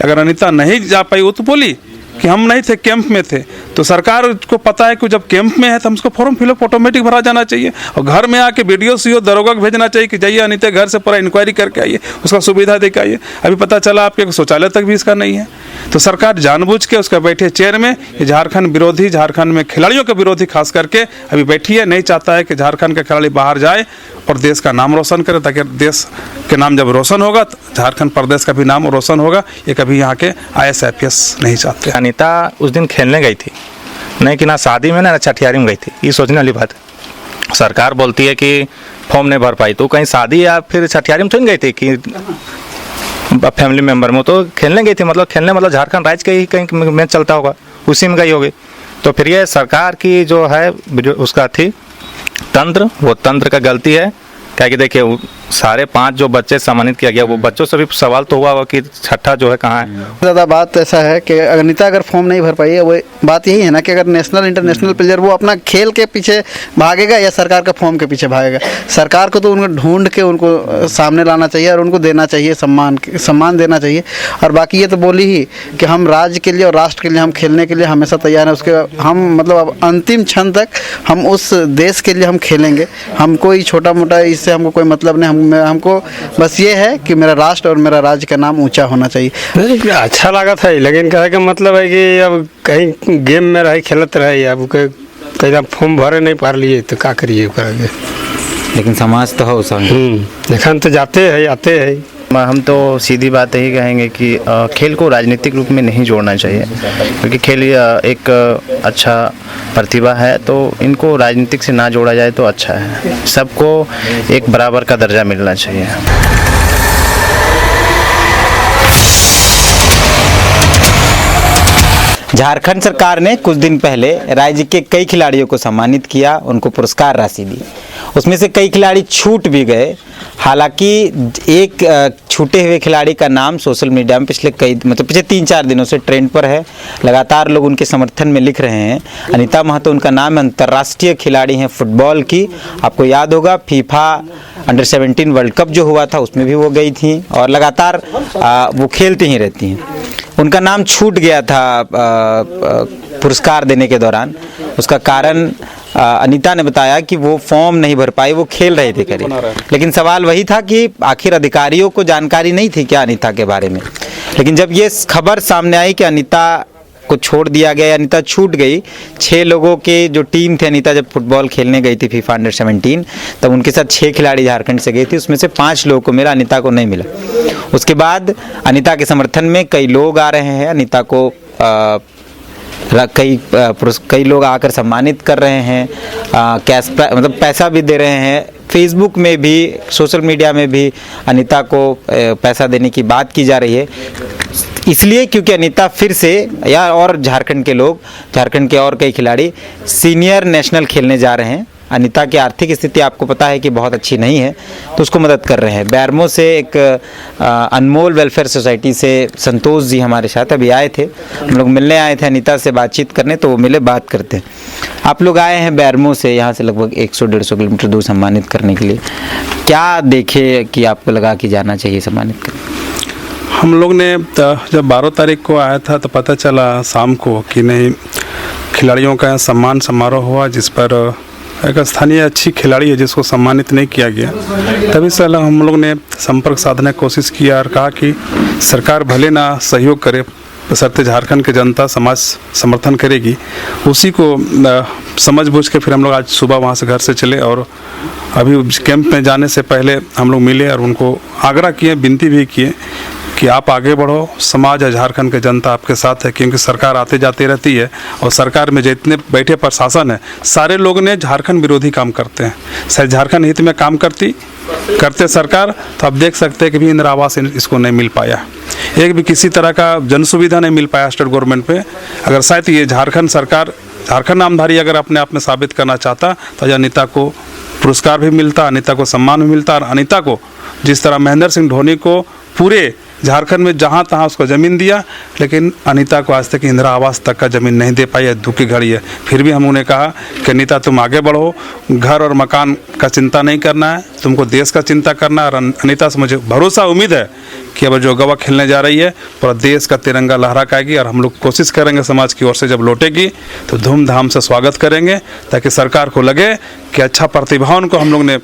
अगर अनीता नहीं जा पाई, वो तो बोली कि हम नहीं थे, कैंप में थे, तो सरकार को पता है कि जब कैंप में है तो हमको फॉर्म फिलअप ऑटोमेटिक भरा जाना चाहिए और घर में आके BDO CO दरोगा को भेजना चाहिए कि जाइए अनीता घर से पूरा इंक्वायरी करके आइए, उसका सुविधा दे के आइए। अभी पता चला आपके शौचालय तक भी इसका नहीं है। तो सरकार जानबूझ के उसका बैठे चेयर में ये झारखंड विरोधी, झारखंड में खिलाड़ियों के विरोधी खास करके अभी बैठी है, नहीं चाहता है कि झारखंड के खिलाड़ी बाहर जाए और देश का नाम रोशन करे, ताकि देश के नाम जब रोशन होगा तो झारखंड प्रदेश का भी नाम रोशन होगा। ये कभी यहाँ के IAS IPS नहीं चाहते। अनीता उस दिन खेलने गई थी, नहीं कि ना शादी में ना छठियारी में गई थी, ये सोचने वाली बात है। सरकार बोलती है कि फॉर्म नहीं भर पाई, तो कहीं शादी या फिर छठियारी में तो नहीं गई थी कि फैमिली मेम्बर में, तो खेलने गई थी। मतलब खेलने मतलब झारखंड राज्य के ही कहीं मैच चलता होगा, उसी में गई होगी। तो फिर ये सरकार की जो है उसका थी तंत्र, वो तंत्र का गलती है। क्या कि देखिए सारे 5 जो बच्चे सम्मानित किया गया, वो बच्चों से भी सवाल तो हुआ कि छठा जो है कहाँ है। ज़्यादा बात ऐसा है कि अनीता अगर फॉर्म नहीं भर पाई है, वो बात यही है ना कि अगर नेशनल इंटरनेशनल प्लेयर वो अपना खेल के पीछे भागेगा या सरकार के फॉर्म के पीछे भागेगा। सरकार को तो उनको ढूंढ के उनको सामने लाना चाहिए और उनको देना चाहिए, सम्मान देना चाहिए। और बाकी ये तो बोली ही कि हम राज्य के लिए और राष्ट्र के लिए हम खेलने के लिए हमेशा तैयार हैं। उसके हम मतलब अब अंतिम क्षण तक हम उस देश के लिए हम खेलेंगे। हम कोई छोटा मोटा इससे हमको कोई मतलब नहीं, हमको बस ये है कि मेरा राष्ट्र और मेरा राज्य का नाम ऊंचा होना चाहिए। अच्छा लगा था, लेकिन कहे का मतलब है कि अब कहीं गेम में रहे खेलते रहे, अब कहीं फॉर्म भरे नहीं पा लिए तो क्या करिए करेंगे। लेकिन समाज तो हो देखन तो जाते हैं आते हैं। हम तो सीधी बात यही कहेंगे कि खेल को राजनीतिक रूप में नहीं जोड़ना चाहिए, क्योंकि खेल एक अच्छा प्रतिभा है, तो इनको राजनीतिक से ना जोड़ा जाए तो अच्छा है। सबको एक बराबर का दर्जा मिलना चाहिए। झारखंड सरकार ने कुछ दिन पहले राज्य के कई खिलाड़ियों को सम्मानित किया, उनको पुरस्कार राशि दी। उसमें से कई खिलाड़ी छूट भी गए। हालांकि एक छूटे हुए खिलाड़ी का नाम सोशल मीडिया में पिछले 3-4 दिनों से ट्रेंड पर है। लगातार लोग उनके समर्थन में लिख रहे हैं। अनीता महतो उनका नाम है, अंतर्राष्ट्रीय खिलाड़ी हैं फुटबॉल की। आपको याद होगा फीफा अंडर 17 वर्ल्ड कप जो हुआ था उसमें भी वो गई थी और लगातार वो खेलती ही रहती हैं। उनका नाम छूट गया था पुरस्कार देने के दौरान। उसका कारण अनीता ने बताया कि वो फॉर्म नहीं भर पाई, वो खेल रहे थे करीब। लेकिन सवाल वही था कि आखिर अधिकारियों को जानकारी नहीं थी क्या अनीता के बारे में। लेकिन जब ये खबर सामने आई कि अनीता को छोड़ दिया गया, अनीता छूट गई, 6 लोगों के जो टीम थे, अनीता जब फुटबॉल खेलने गई थी फीफा अंडर 17 तब उनके साथ 6 खिलाड़ी झारखंड से गए थे, उसमें से 5 लोगों को मिला, अनीता को नहीं मिला। उसके बाद अनीता के समर्थन में कई लोग आ रहे हैं, अनीता को कई लोग आकर सम्मानित कर रहे हैं, पैसा भी दे रहे हैं। फेसबुक में भी, सोशल मीडिया में भी अनीता को पैसा देने की बात की जा रही है, इसलिए क्योंकि अनीता फिर से और झारखंड के लोग, झारखंड के और कई खिलाड़ी सीनियर नेशनल खेलने जा रहे हैं। अनीता की आर्थिक स्थिति आपको पता है कि बहुत अच्छी नहीं है, तो उसको मदद कर रहे हैं। बैरमो से एक अनमोल वेलफेयर सोसाइटी से संतोष जी हमारे साथ अभी आए थे, हम लोग मिलने आए थे अनीता से बातचीत करने, तो वो मिले, बात करते हैं। आप लोग आए हैं बैरमो से, यहाँ से लगभग 100-150 किलोमीटर दूर सम्मानित करने के लिए। क्या देखे कि आपको लगा कि जाना चाहिए सम्मानित करने? हम लोग ने जब 12 तारीख को आया था तो पता चला शाम को कि नहीं, खिलाड़ियों का सम्मान समारोह हुआ जिस पर एक स्थानीय अच्छी खिलाड़ी है जिसको सम्मानित नहीं किया गया। तभी से हम लोग ने संपर्क साधने की कोशिश किया और कहा कि सरकार भले ना सहयोग करे, बशर्ते झारखंड की जनता समाज समर्थन करेगी। उसी को समझ बूझ के फिर हम लोग आज सुबह वहाँ से घर से चले और अभी कैंप में जाने से पहले हम लोग मिले और उनको आग्रह किए, विनती भी किए कि आप आगे बढ़ो, समाज है, झारखंड की जनता आपके साथ है, क्योंकि सरकार आते जाते रहती है और सरकार में जितने बैठे प्रशासन है सारे लोग ने झारखंड विरोधी काम करते हैं। शायद झारखंड हित में काम करते सरकार, तो आप देख सकते हैं कि भी इंदिरा आवास इसको नहीं मिल पाया, एक भी किसी तरह का जन सुविधा नहीं मिल पाया स्टेट गवर्नमेंट पे। अगर शायद ये झारखंड सरकार, झारखंड नामधारी अगर अपने आप में साबित करना चाहता तो अनीता को पुरस्कार भी मिलता, अनीता को सम्मान भी मिलता। और अनीता को जिस तरह महेंद्र सिंह धोनी को पूरे झारखंड में जहाँ तहाँ उसको ज़मीन दिया, लेकिन अनीता को आज तक इंदिरा आवास तक का ज़मीन नहीं दे पाई है। दुख की घड़ी है। फिर भी हम उन्हें कहा कि अनीता तुम आगे बढ़ो, घर और मकान का चिंता नहीं करना है, तुमको देश का चिंता करना है। और अनीता से मुझे भरोसा उम्मीद है कि अब जो गोवा खेलने जा रही है पूरा देश का तिरंगा लहरा पाएगी, और हम लोग कोशिश करेंगे समाज की ओर से जब लौटेगी तो धूमधाम से स्वागत करेंगे, ताकि सरकार को लगे कि अच्छा प्रतिभाओं को हम लोग ने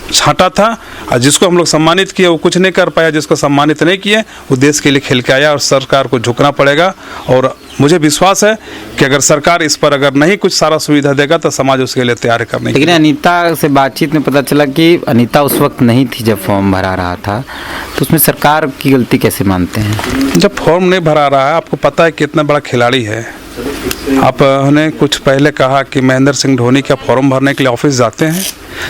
छांटा था, और जिसको हम लोग सम्मानित किए वो कुछ नहीं कर पाया, जिसको सम्मानित नहीं किए वो देश के लिए खेल के आया, और सरकार को झुकना पड़ेगा। और मुझे विश्वास है कि अगर सरकार इस पर अगर नहीं कुछ सारा सुविधा देगा तो समाज उसके लिए तैयार करने। लेकिन अनीता से बातचीत में पता चला कि अनीता उस वक्त नहीं थी जब फॉर्म भरा रहा था, तो उसमें सरकार की गलती कैसे मानते हैं? जब फॉर्म नहीं भरा रहा है, आपको पता है कितना बड़ा खिलाड़ी है। आपने कुछ पहले कहा कि महेंद्र सिंह धोनी का फॉर्म भरने के लिए ऑफिस जाते हैं।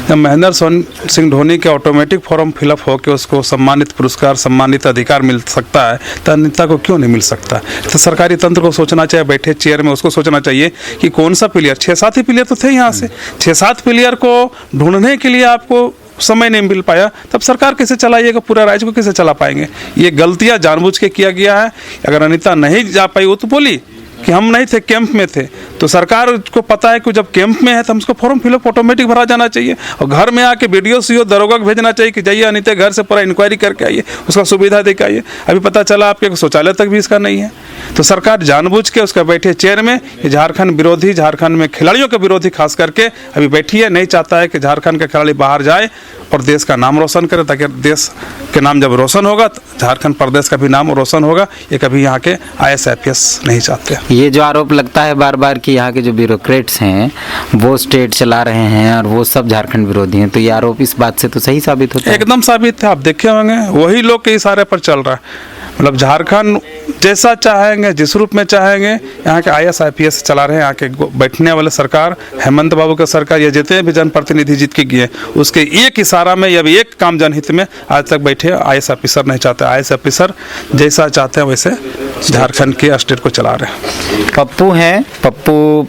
जब महेंद्र सिंह धोनी के ऑटोमेटिक फॉर्म फिलअप होकर उसको सम्मानित पुरस्कार, सम्मानित अधिकार मिल सकता है, तो अनीता को क्यों नहीं मिल सकता? तो सरकारी तंत्र को सोचना चाहिए, बैठे चेयर में उसको सोचना चाहिए कि कौन सा प्लेयर, 6-7 ही प्लेयर तो थे यहाँ से, 6-7 प्लेयर को ढूंढने के लिए आपको समय नहीं मिल पाया, तब सरकार कैसे चलाइएगा? पूरा राज्य को कैसे चला पाएंगे? ये गलतियाँ जानबूझ के किया गया है। अगर अनीता नहीं जा पाई, वो तो बोली कि हम नहीं थे, कैंप में थे, तो सरकार को पता है कि जब कैंप में है तो हम उसको फॉर्म फिलअप ऑटोमेटिक भरा जाना चाहिए, और घर में आके वीडियो सीओ दरोगा को भेजना चाहिए कि जाइए अनीता घर से पूरा इंक्वायरी करके आइए, उसका सुविधा दे के आइए। अभी पता चला आपके शौचालय तक भी इसका नहीं है। तो सरकार जानबूझ के उसका बैठे चेयर में झारखंड विरोधी, झारखंड में खिलाड़ियों के विरोधी खास करके अभी बैठी है, नहीं चाहता है कि झारखंड के खिलाड़ी बाहर जाए और देश का नाम रोशन करे, ताकि देश के नाम जब रोशन होगा तो झारखंड प्रदेश का भी नाम रोशन होगा। ये कभी यहाँ के IAS IPS नहीं चाहते। ये जो आरोप लगता है बार बार कि यहाँ के जो ब्यूरोक्रेट्स हैं वो स्टेट चला रहे हैं और वो सब झारखंड विरोधी हैं, तो ये आरोप इस बात से तो सही साबित होता है? एकदम साबित है। आप देखे होंगे वही लोग के इशारे पर चल रहा है। मतलब झारखंड जैसा चाहेंगे, जिस रूप में चाहेंगे, यहाँ के IAS IPS चला रहे हैं। यहाँ के बैठने वाले सरकार, हेमंत बाबू का सरकार, ये जितने भी जनप्रतिनिधि जीत के गए उसके एक इशारा में या एक काम जनहित में आज तक बैठे IAS ऑफिसर नहीं चाहते। IAS ऑफिसर जैसा चाहते हैं वैसे झारखंड के स्टेट को चला रहे हैं। पप्पू हैं, पप्पू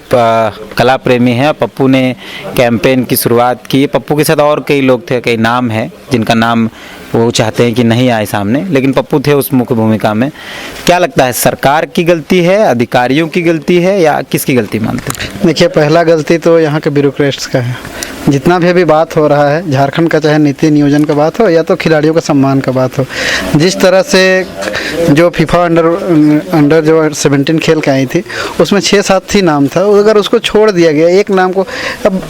कला प्रेमी हैं। पप्पू ने कैंपेन की शुरुआत की। पप्पू के साथ और कई लोग थे, कई नाम हैं जिनका नाम वो चाहते हैं कि नहीं आए सामने, लेकिन पप्पू थे उस मुख्य भूमिका में। क्या लगता है, सरकार की गलती है, अधिकारियों की गलती है, या किसकी गलती मानते हैं? देखिए, पहला गलती तो यहाँ के ब्यूरोक्रेट्स का है। जितना भी अभी बात हो रहा है झारखंड का, चाहे नीति नियोजन का बात हो या तो खिलाड़ियों का सम्मान का बात हो, जिस तरह से जो फीफा अंडर जो 17 खेल के आई थी उसमें 6-7 ही नाम था, अगर उसको छोड़ दिया गया एक नाम को। अब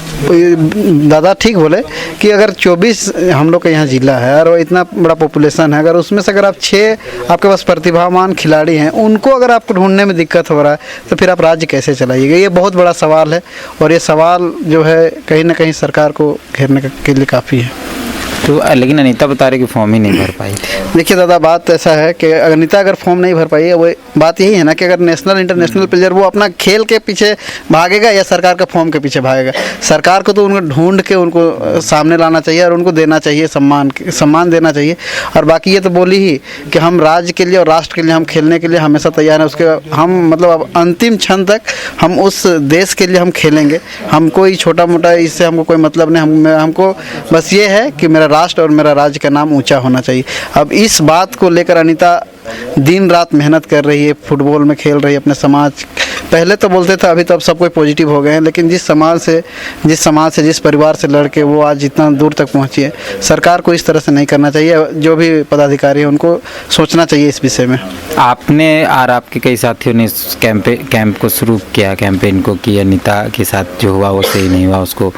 दादा ठीक बोले कि अगर 24 हम लोग का यहाँ जिला है और इतना बड़ा पॉपुलेशन है, अगर उसमें से अगर आप 6 आपके पास प्रतिभावान खिलाड़ी हैं, उनको अगर आपको ढूंढने में दिक्कत हो रहा है तो फिर आप राज्य कैसे चलाइएगा? ये बहुत बड़ा सवाल है, और ये सवाल जो है कहीं ना कहीं सरकार को घेरने के लिए काफ़ी है। तो लेकिन अनीता बता रही कि फॉर्म ही नहीं भर पाई। देखिए दादा, बात ऐसा है कि अनीता अगर फॉर्म नहीं भर पाई है, वो बात यही है ना कि अगर नेशनल इंटरनेशनल प्लेयर वो अपना खेल के पीछे भागेगा या सरकार का फॉर्म के पीछे भागेगा? सरकार को तो उनको ढूंढ के उनको सामने लाना चाहिए और उनको देना चाहिए, सम्मान देना चाहिए। और बाकी ये तो बोली ही कि हम राज्य के लिए और राष्ट्र के लिए हम खेलने के लिए हमेशा तैयार हैं। उसके हम मतलब अब अंतिम क्षण तक हम उस देश के लिए हम खेलेंगे। हम कोई छोटा मोटा इससे हमको कोई मतलब नहीं। हमको बस ये है कि मेरा राष्ट्र और मेरा राज्य का नाम ऊंचा होना चाहिए। अब इस बात को लेकर अनीता दिन रात मेहनत कर रही है, फुटबॉल में खेल रही है अपने समाज। पहले तो बोलते थे, अभी तो अब सब कोई पॉजिटिव हो गए हैं, लेकिन जिस समाज से जिस परिवार से लड़के वो आज जितना दूर तक पहुंची है, सरकार को इस तरह से नहीं करना चाहिए। जो भी पदाधिकारी है उनको सोचना चाहिए इस विषय में। आपने और आपके कई साथियों ने इस कैंप को शुरू किया, कैंपेन को, कि अनीता के साथ जो हुआ वो सही नहीं हुआ, उसको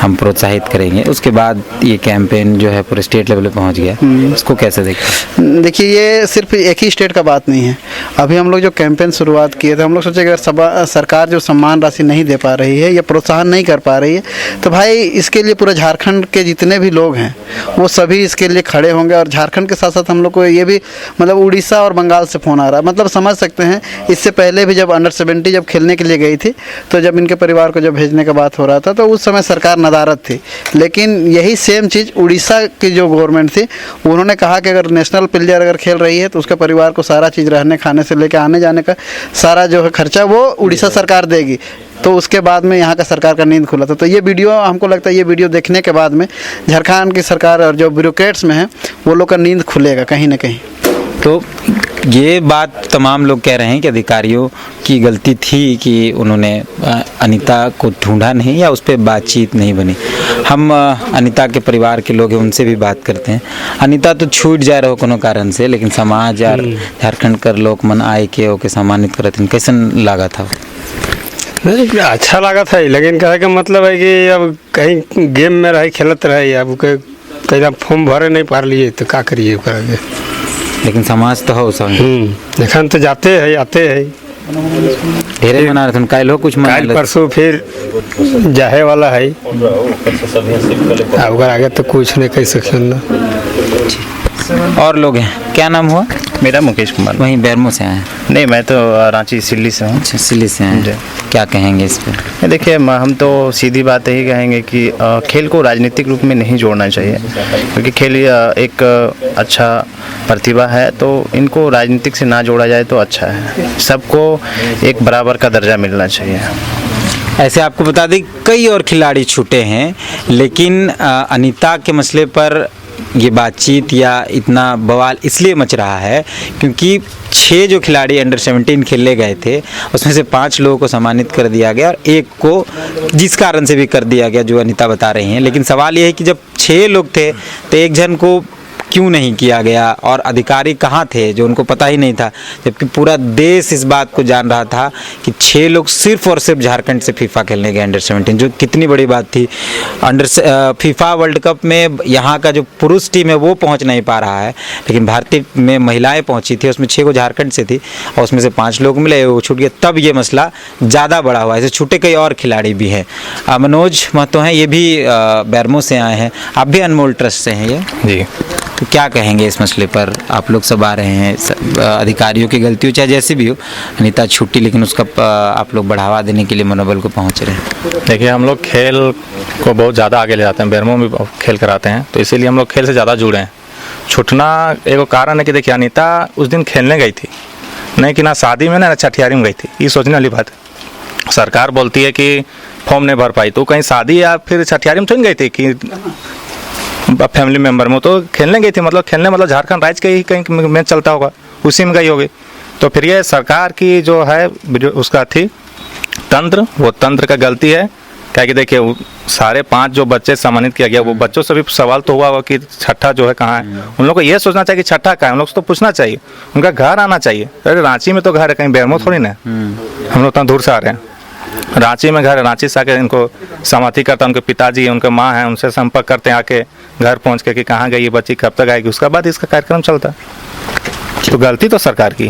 हम प्रोत्साहित करेंगे। उसके बाद ये कैंपेन जो है पूरे स्टेट लेवल पे पहुंच गया, उसको कैसे देखते? देखिए, ये सिर्फ एक ही स्टेट का बात नहीं है। अभी हम लोग जो कैंपेन शुरुआत किए थे, हम लोग सोचे अगर सरकार जो सम्मान राशि नहीं दे पा रही है या प्रोत्साहन नहीं कर पा रही है, तो भाई इसके लिए पूरे झारखंड के जितने भी लोग हैं वो सभी इसके लिए खड़े होंगे। और झारखंड के साथ साथ हम लोग को ये भी मतलब उड़ीसा और बंगाल से फ़ोन आ रहा है। मतलब समझ सकते हैं, इससे पहले भी जब अंडर 17 जब खेलने के लिए गई थी, तो जब इनके परिवार को जब भेजने का बात हो रहा था तो उस समय सरकार नदारद थी। लेकिन यही सेम चीज़ उड़ीसा की जो गवर्नमेंट थी, उन्होंने कहा कि अगर नेशनल प्लेयर अगर खेल रही है तो उसके परिवार को सारा चीज़, रहने खाने से लेकर आने जाने का सारा जो है खर्चा वो उड़ीसा सरकार देगी। तो उसके बाद में यहाँ का सरकार का नींद खुला था। तो ये वीडियो हमको लगता है, ये वीडियो देखने के बाद में झारखंड की सरकार और जो ब्यूरोक्रेट्स में है वो लोग का नींद खुलेगा कहीं ना कहीं। तो ये बात तमाम लोग कह रहे हैं कि अधिकारियों की गलती थी कि उन्होंने अनीता को ढूंढा नहीं या उस पर बातचीत नहीं बनी। हम अनीता के परिवार के लोग हैं, उनसे भी बात करते हैं। अनीता तो छूट जा रहो कोनो कारण से, लेकिन समाज और झारखंड कर लोग मन आए के ओके सम्मानित करते हैं, कैसन लगा था? नहीं अच्छा लगा था, लेकिन कहे के मतलब है कि अब कहीं गेम में रही खेलत रहे, अब कहीं फॉर्म भरे नहीं पार लिए तो क्या करिए करेंगे। लेकिन समाज तो हो सब एखन तो जाते हैं आते हैं, ढेरे मना रहे थे, काल हो कुछ मना कल परसों फिर जाहे वाला है, अगर आगे तो कुछ नहीं कह सकते ना। और लोग हैं, क्या नाम हुआ? मेरा मुकेश कुमार। वहीं बैरमो से आए हैं? नहीं, मैं तो रांची सिल्ली से हूँ। अच्छा, सिल्ली से आए हैं। क्या कहेंगे इस पर? देखिए, हम तो सीधी बात यही कहेंगे कि खेल को राजनीतिक रूप में नहीं जोड़ना चाहिए, क्योंकि खेल एक अच्छा प्रतिभा है, तो इनको राजनीतिक से ना जोड़ा जाए तो अच्छा है। सबको एक बराबर का दर्जा मिलना चाहिए। ऐसे आपको बता दें कई और खिलाड़ी छूटे हैं, लेकिन अनीता के मसले पर ये बातचीत या इतना बवाल इसलिए मच रहा है क्योंकि 6 जो खिलाड़ी अंडर 17 खेलने गए थे उसमें से 5 लोगों को सम्मानित कर दिया गया और एक को जिस कारण से भी कर दिया गया जो अनीता बता रही हैं। लेकिन सवाल ये है कि जब 6 लोग थे तो एक जन को क्यों नहीं किया गया और अधिकारी कहाँ थे जो उनको पता ही नहीं था, जबकि पूरा देश इस बात को जान रहा था कि 6 लोग सिर्फ और सिर्फ झारखंड से फीफा खेलने गए अंडर 17, जो कितनी बड़ी बात थी। फीफा वर्ल्ड कप में यहाँ का जो पुरुष टीम है वो पहुँच नहीं पा रहा है, लेकिन भारतीय में महिलाएं पहुँची थी, उसमें 6 को झारखंड से थी और उसमें से 5 लोग मिले, वो छूट गए। तब ये मसला ज़्यादा बड़ा हुआ। ऐसे छूटे कई और खिलाड़ी भी हैं। मनोज महतो हैं, ये भी बैरमो से आए हैं, आप भी अनमोल ट्रस्ट से हैं ये जी। तो क्या कहेंगे इस मसले पर? आप लोग सब आ रहे हैं, अधिकारियों की गलती हो चाहे जैसी भी हो, अनीता छुट्टी, लेकिन उसका आप लोग बढ़ावा देने के लिए मनोबल को पहुंच रहे हैं। देखिए, हम लोग खेल को बहुत ज़्यादा आगे ले जाते हैं, बैरमो में खेल कराते हैं, तो इसीलिए हम लोग खेल से ज़्यादा जुड़े हैं। छूटना एक कारण है कि देखिए अनीता उस दिन खेलने गई थी, नहीं कि ना शादी में ना छठियारी में गई थी। ये सोचने वाली बात है। सरकार बोलती है कि फॉर्म नहीं भर पाई, तो कहीं शादी या फिर छठियारी में थोड़ी गई थी कि फैमिली मेंबर में, तो खेलने गई थी। मतलब खेलने मतलब झारखंड राज्य के ही कहीं मैच चलता होगा, उसी में गई होगी। तो फिर ये सरकार की जो है उसका थी तंत्र, वो तंत्र का गलती है। क्या कि देखिए सारे 5 जो बच्चे सम्मानित किया गया, वो बच्चों से भी सवाल तो हुआ होगा कि छठा जो है कहाँ है। उन लोग को ये सोचना चाहिए कि छठा कहाँ है, उन लोग को तो पूछना चाहिए, उनका घर आना चाहिए। अरे रांची में तो घर है, कहीं बैरमो थोड़ी ना, हम लोग इतना दूर से आ रहे हैं। रांची में घर है, रांची से आके इनको समाधि करता, उनके पिताजी उनके माँ हैं, उनसे संपर्क करते हैं आके घर पहुँच के कि कहाँ गई ये बच्ची, कब तक आएगी, उसके बाद इसका कार्यक्रम चलता है। तो गलती तो सरकार की।